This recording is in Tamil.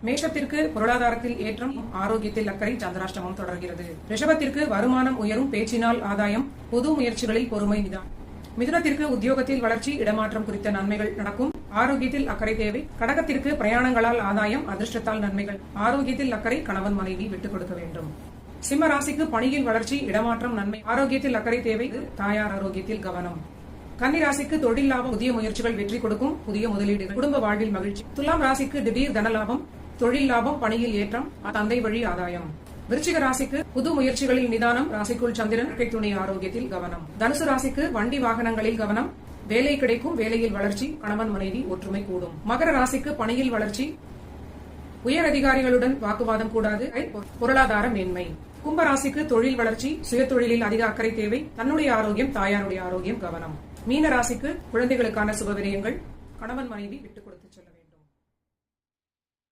மேஷத்திற்கு பொருளாதாரத்தில் ஏற்றம், ஆரோக்கியத்தில் அக்கறை, சந்திராஷ்டமம் தொடர்கிறது. ரிஷபத்திற்கு வருமானம் உயரும், பேச்சினால் ஆதாயம், பொது முயற்சிகளில் பொறுமை, நிதானம். மிதுனத்திற்கு உத்தியோகத்தில் வளர்ச்சி, இடமாற்றம் குறித்த நன்மைகள் நடக்கும், ஆரோக்கியத்தில் அக்கறை தேவை. கடகத்திற்கு பிரயாணங்களால் ஆதாயம், அதிர்ஷ்டத்தால் நன்மைகள், ஆரோக்கியத்தில் அக்கறை, கணவன் மனைவி விட்டுக் கொடுக்க வேண்டும். சிம்ம ராசிக்கு பணியில் வளர்ச்சி, இடமாற்றம் நன்மை, ஆரோக்கியத்தில் அக்கறை தேவை, தாயார் ஆரோக்கியத்தில் கவனம். கன்னி ராசிக்கு தொழில் லாபம், புதிய முயற்சிகள் வெற்றி கொடுக்கும், புதிய முதலீடுகள், குடும்ப வாழ்வில் மகிழ்ச்சி. துலாம் ராசிக்கு திடீர் தனலாபம், தொழில் லாபம், பணியில் ஏற்றம், தந்தை வழி ஆதாயம். விருச்சிக ராசிக்கு புது முயற்சிகளில் நிதானம், ராசிக்குள் சந்திரன், துணை ஆரோக்கியத்தில் கவனம். தனுசு ராசிக்கு வண்டி வாகனங்களில் கவனம், வேலை கிடைக்கும், வேலையில் வளர்ச்சி, கணவன் மனைவி ஒற்றுமை கூடும். மகர ராசிக்கு பணியில் வளர்ச்சி, உயர் அதிகாரிகளுடன் வாக்குவாதம் கூடாது, பொருளாதார மேன்மை. கும்பராசிக்கு தொழில் வளர்ச்சி, சுய தொழிலில் அதிக அக்கறை தேவை, தன்னுடைய ஆரோக்கியம், தாயாருடைய ஆரோக்கியம் கவனம். மீன ராசிக்கு குழந்தைகளுக்கான சுபவிரயங்கள், கணவன் மனைவி விட்டு